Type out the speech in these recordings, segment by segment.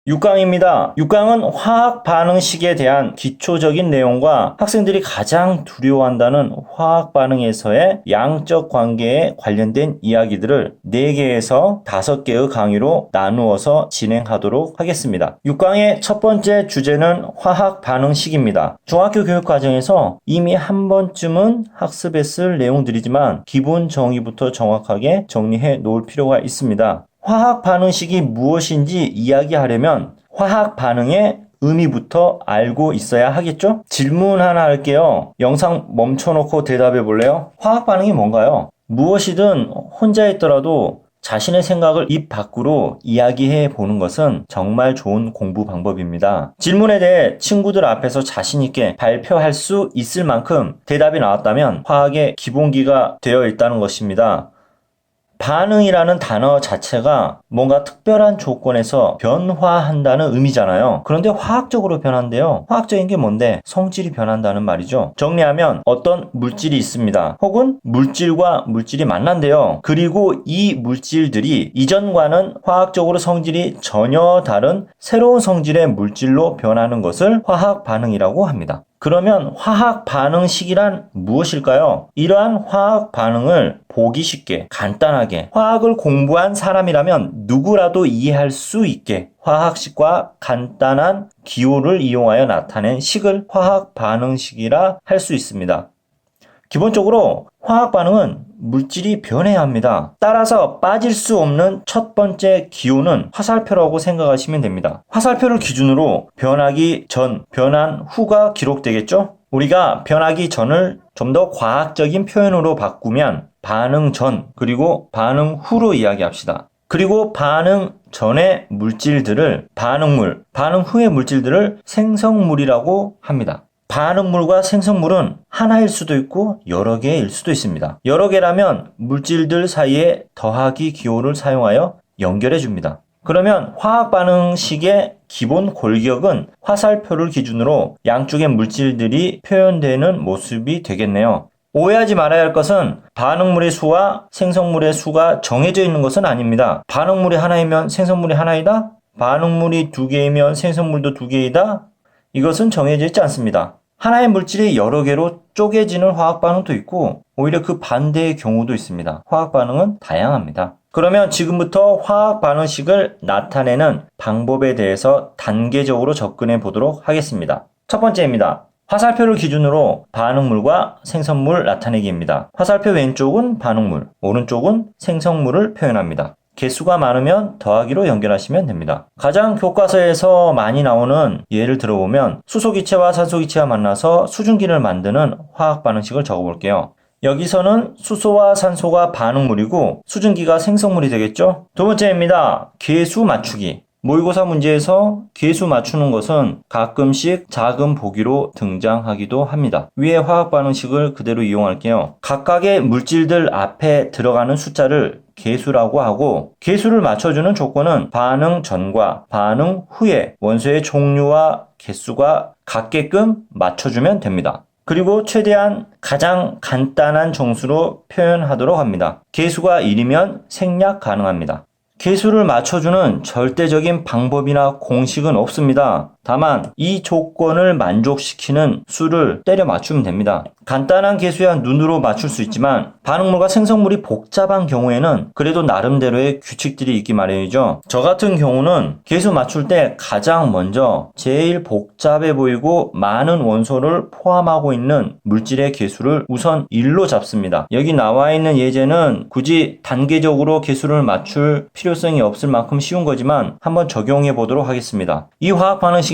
6강입니다. 6강은 화학 반응식에 대한 기초적인 내용과 학생들이 가장 두려워한다는 화학 반응에서의 양적 관계에 관련된 이야기들을 4개에서 5개의 강의로 나누어서 진행하도록 하겠습니다. 6강의 첫 번째 주제는 화학 반응식입니다. 중학교 교육 과정에서 이미 한 번쯤은 학습했을 내용들이지만 기본 정의부터 정확하게 정리해 놓을 필요가 있습니다. 화학 반응식이 무엇인지 이야기하려면 화학 반응의 의미부터 알고 있어야 하겠죠? 질문 하나 할게요. 영상 멈춰놓고 대답해 볼래요? 화학 반응이 뭔가요? 무엇이든 혼자 있더라도 자신의 생각을 입 밖으로 이야기해 보는 것은 정말 좋은 공부 방법입니다. 질문에 대해 친구들 앞에서 자신 있게 발표할 수 있을 만큼 대답이 나왔다면 화학의 기본기가 되어 있다는 것입니다. 반응이라는 단어 자체가 뭔가 특별한 조건에서 변화한다는 의미잖아요. 그런데 화학적으로 변한대요. 화학적인 게 뭔데? 성질이 변한다는 말이죠. 정리하면 어떤 물질이 있습니다. 혹은 물질과 물질이 만난대요. 그리고 이 물질들이 이전과는 화학적으로 성질이 전혀 다른 새로운 성질의 물질로 변하는 것을 화학 반응이라고 합니다. 그러면 화학 반응식이란 무엇일까요? 이러한 화학 반응을 보기 쉽게, 간단하게, 화학을 공부한 사람이라면 누구라도 이해할 수 있게 화학식과 간단한 기호를 이용하여 나타낸 식을 화학 반응식이라 할 수 있습니다. 기본적으로 화학 반응은 물질이 변해야 합니다. 따라서 빠질 수 없는 첫 번째 기호는 화살표라고 생각하시면 됩니다. 화살표를 기준으로 변하기 전, 변한 후가 기록되겠죠? 우리가 변하기 전을 좀 더 과학적인 표현으로 바꾸면 반응 전, 그리고 반응 후로 이야기합시다. 그리고 반응 전의 물질들을 반응물, 반응 후의 물질들을 생성물이라고 합니다. 반응물과 생성물은 하나일 수도 있고 여러 개일 수도 있습니다. 여러 개라면 물질들 사이에 더하기 기호를 사용하여 연결해 줍니다. 그러면 화학 반응식의 기본 골격은 화살표를 기준으로 양쪽의 물질들이 표현되는 모습이 되겠네요. 오해하지 말아야 할 것은 반응물의 수와 생성물의 수가 정해져 있는 것은 아닙니다. 반응물이 하나이면 생성물이 하나이다? 반응물이 2개이면 생성물도 2개이다? 이것은 정해져 있지 않습니다. 하나의 물질이 여러 개로 쪼개지는 화학 반응도 있고 오히려 그 반대의 경우도 있습니다. 화학 반응은 다양합니다. 그러면 지금부터 화학 반응식을 나타내는 방법에 대해서 단계적으로 접근해 보도록 하겠습니다. 첫 번째입니다. 화살표를 기준으로 반응물과 생성물 나타내기입니다. 화살표 왼쪽은 반응물, 오른쪽은 생성물을 표현합니다. 개수가 많으면 더하기로 연결하시면 됩니다. 가장 교과서에서 많이 나오는 예를 들어보면 수소기체와 산소기체가 만나서 수증기를 만드는 화학 반응식을 적어볼게요. 여기서는 수소와 산소가 반응물이고 수증기가 생성물이 되겠죠? 두 번째입니다. 개수 맞추기. 모의고사 문제에서 개수 맞추는 것은 가끔씩 작은 보기로 등장하기도 합니다. 위에 화학 반응식을 그대로 이용할게요. 각각의 물질들 앞에 들어가는 숫자를 개수라고 하고 개수를 맞춰주는 조건은 반응 전과 반응 후에 원소의 종류와 개수가 같게끔 맞춰주면 됩니다. 그리고 최대한 가장 간단한 정수로 표현하도록 합니다. 개수가 1이면 생략 가능합니다. 개수를 맞춰주는 절대적인 방법이나 공식은 없습니다. 다만 이 조건을 만족시키는 수를 때려 맞추면 됩니다. 간단한 개수야 눈으로 맞출 수 있지만 반응물과 생성물이 복잡한 경우에는 그래도 나름대로의 규칙들이 있기 마련이죠. 저 같은 경우는 개수 맞출 때 가장 먼저 제일 복잡해 보이고 많은 원소를 포함하고 있는 물질의 개수를 우선 1로 잡습니다. 여기 나와 있는 예제는 굳이 단계적으로 개수를 맞출 필요성이 없을 만큼 쉬운 거지만 한번 적용해 보도록 하겠습니다. 이 화학 반응식에서는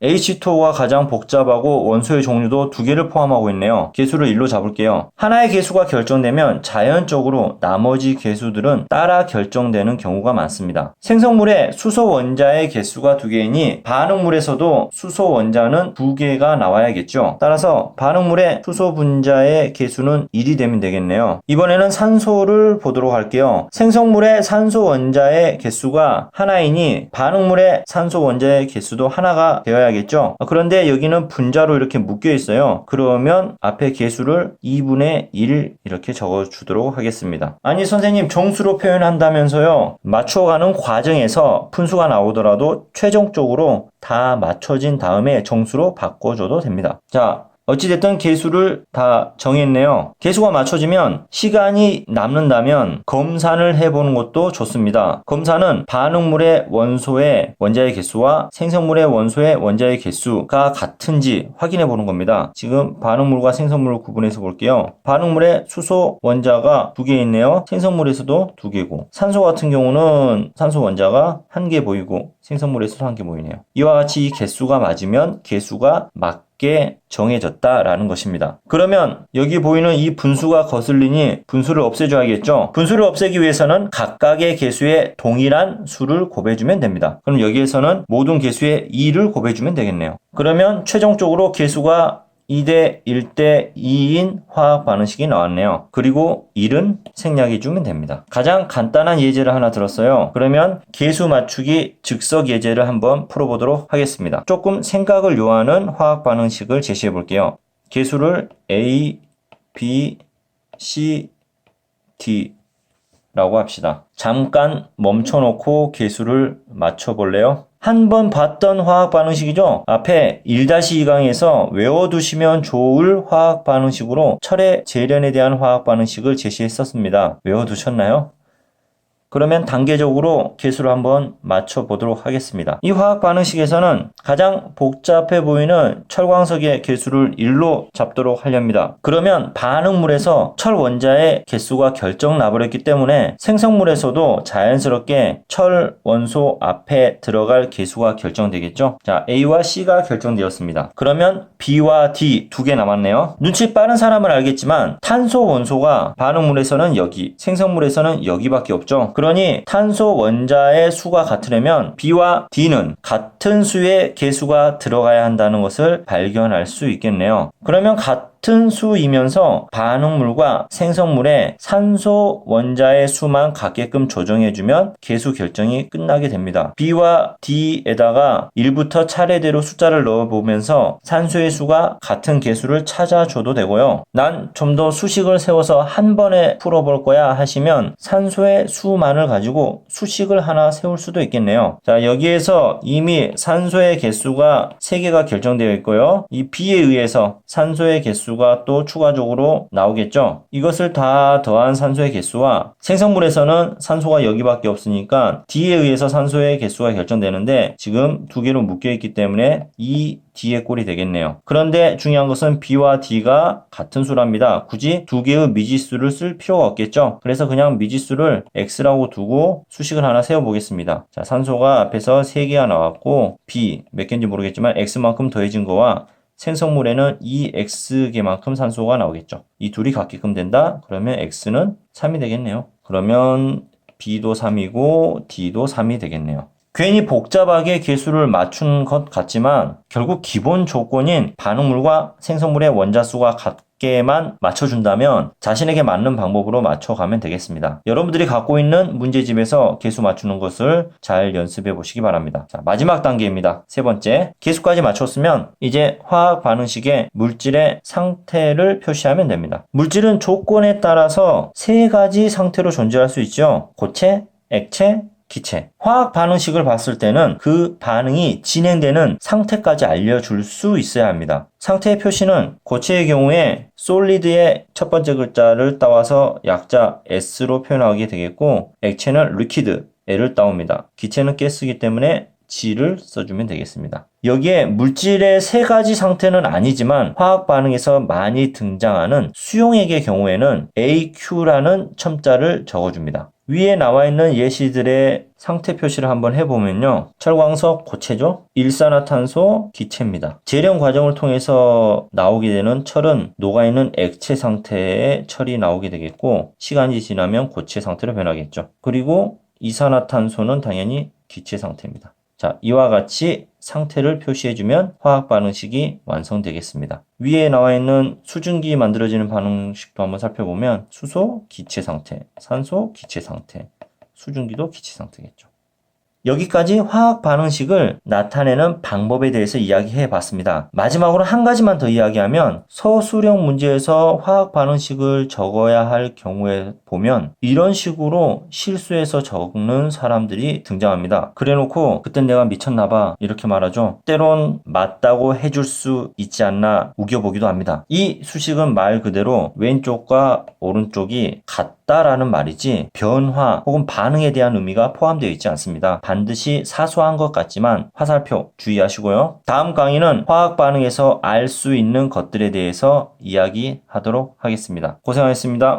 H2O가 가장 복잡하고 원소의 종류도 2개를 포함하고 있네요. 개수를 1로 잡을게요. 하나의 개수가 결정되면 자연적으로 나머지 개수들은 따라 결정되는 경우가 많습니다. 생성물의 수소 원자의 개수가 2개이니 반응물에서도 수소 원자는 2개가 나와야겠죠. 따라서 반응물의 수소 분자의 개수는 1이 되면 되겠네요. 이번에는 산소를 보도록 할게요. 생성물의 산소 원자의 개수가 하나이니 반응물의 산소 원자의 개수도 하나 하나가 되어야겠죠. 그런데 여기는 분자로 이렇게 묶여 있어요. 그러면 앞에 개수를 2분의 1 이렇게 적어주도록 하겠습니다. 아니 선생님 정수로 표현한다면서요. 맞춰가는 과정에서 분수가 나오더라도 최종적으로 다 맞춰진 다음에 정수로 바꿔줘도 됩니다. 자, 어찌됐든 개수를 다 정했네요. 개수가 맞춰지면 시간이 남는다면 검산을 해보는 것도 좋습니다. 검사는 반응물의 원소의 원자의 개수와 생성물의 원소의 원자의 개수가 같은지 확인해 보는 겁니다. 지금 반응물과 생성물을 구분해서 볼게요. 반응물에 수소 원자가 2개 있네요. 생성물에서도 2개고, 산소 같은 경우는 산소 원자가 1개 보이고 생성물에서도 1개 보이네요. 이와 같이 이 개수가 맞으면 개수가 맞게 정해졌다라는 것입니다. 그러면 여기 보이는 이 분수가 거슬리니 분수를 없애줘야겠죠. 분수를 없애기 위해서는 각각의 개수에 동일한 수를 곱해주면 됩니다. 그럼 여기에서는 모든 개수에 2를 곱해주면 되겠네요. 그러면 최종적으로 개수가 2대 1대 2인 화학 반응식이 나왔네요. 그리고 1은 생략해주면 됩니다. 가장 간단한 예제를 하나 들었어요. 그러면 개수 맞추기 즉석 예제를 한번 풀어보도록 하겠습니다. 조금 생각을 요하는 화학 반응식을 제시해 볼게요. 개수를 A, B, C, D 라고 합시다. 잠깐 멈춰놓고 개수를 맞춰볼래요? 한번 봤던 화학 반응식이죠? 앞에 1-2강에서 외워두시면 좋을 화학 반응식으로 철의 재련에 대한 화학 반응식을 제시했었습니다. 외워두셨나요? 그러면 단계적으로 개수를 한번 맞춰보도록 하겠습니다. 이 화학 반응식에서는 가장 복잡해 보이는 철광석의 개수를 1로 잡도록 하렵니다. 그러면 반응물에서 철 원자의 개수가 결정 나버렸기 때문에 생성물에서도 자연스럽게 철 원소 앞에 들어갈 개수가 결정되겠죠. 자, A와 C가 결정되었습니다. 그러면 B와 D 2개 남았네요. 눈치 빠른 사람은 알겠지만 탄소 원소가 반응물에서는 여기, 생성물에서는 여기밖에 없죠. 그러니 탄소 원자의 수가 같으려면 B와 D는 같은 수의 개수가 들어가야 한다는 것을 발견할 수 있겠네요. 그러면 같은 수이면서 반응물과 생성물의 산소 원자의 수만 같게끔 조정해주면 개수 결정이 끝나게 됩니다. B와 D에다가 1부터 차례대로 숫자를 넣어보면서 산소의 수가 같은 개수를 찾아줘도 되고요. 난 좀 더 수식을 세워서 한 번에 풀어볼 거야 하시면 산소의 수만을 가지고 수식을 하나 세울 수도 있겠네요. 자, 여기에서 이미 산소의 개수가 3개가 결정되어 있고요. 이 B에 의해서 산소의 개수가 또 추가적으로 나오겠죠. 이것을 다 더한 산소의 개수와 생성물에서는 산소가 여기밖에 없으니까 D에 의해서 산소의 개수가 결정되는데 지금 2개로 묶여 있기 때문에 이 D의 꼴이 되겠네요. 그런데 중요한 것은 B와 D가 같은 수랍니다. 굳이 2개의 미지수를 쓸 필요가 없겠죠. 그래서 그냥 미지수를 X라고 두고 수식을 하나 세워보겠습니다. 자, 산소가 앞에서 3개가 나왔고 B 몇 개인지 모르겠지만 X만큼 더해진 거와 생성물에는 2X개만큼 산소가 나오겠죠. 이 둘이 같게끔 된다? 그러면 X는 3이 되겠네요. 그러면 B도 3이고 D도 3이 되겠네요. 괜히 복잡하게 개수를 맞춘 것 같지만 결국 기본 조건인 반응물과 생성물의 원자수가 같게만 맞춰준다면 자신에게 맞는 방법으로 맞춰가면 되겠습니다. 여러분들이 갖고 있는 문제집에서 개수 맞추는 것을 잘 연습해 보시기 바랍니다. 자, 마지막 단계입니다. 3번째, 개수까지 맞췄으면 이제 화학 반응식의 물질의 상태를 표시하면 됩니다. 물질은 조건에 따라서 3가지 상태로 존재할 수 있죠. 고체, 액체, 기체. 화학 반응식을 봤을 때는 그 반응이 진행되는 상태까지 알려줄 수 있어야 합니다. 상태의 표시는 고체의 경우에 솔리드의 첫 번째 글자를 따와서 약자 S로 표현하게 되겠고, 액체는 리퀴드 L을 따옵니다. 기체는 가스이기 때문에 G를 써주면 되겠습니다. 여기에 물질의 3가지 상태는 아니지만 화학 반응에서 많이 등장하는 수용액의 경우에는 AQ라는 첨자를 적어줍니다. 위에 나와 있는 예시들의 상태 표시를 한번 해보면요. 철광석 고체죠. 일산화탄소 기체입니다. 재련 과정을 통해서 나오게 되는 철은 녹아있는 액체 상태의 철이 나오게 되겠고, 시간이 지나면 고체 상태로 변하겠죠. 그리고 이산화탄소는 당연히 기체 상태입니다. 자, 이와 같이 상태를 표시해주면 화학 반응식이 완성되겠습니다. 위에 나와 있는 수증기 만들어지는 반응식도 한번 살펴보면 수소 기체 상태, 산소 기체 상태, 수증기도 기체 상태겠죠. 여기까지 화학 반응식을 나타내는 방법에 대해서 이야기해 봤습니다. 마지막으로 한 가지만 더 이야기하면 서술형 문제에서 화학 반응식을 적어야 할 경우에 보면 이런 식으로 실수해서 적는 사람들이 등장합니다. 그래놓고 그땐 내가 미쳤나봐 이렇게 말하죠. 때론 맞다고 해줄 수 있지 않나 우겨보기도 합니다. 이 수식은 말 그대로 왼쪽과 오른쪽이 같다라는 말이지 변화 혹은 반응에 대한 의미가 포함되어 있지 않습니다. 반드시 사소한 것 같지만 화살표 주의하시고요. 다음 강의는 화학 반응에서 알 수 있는 것들에 대해서 이야기하도록 하겠습니다. 고생하셨습니다.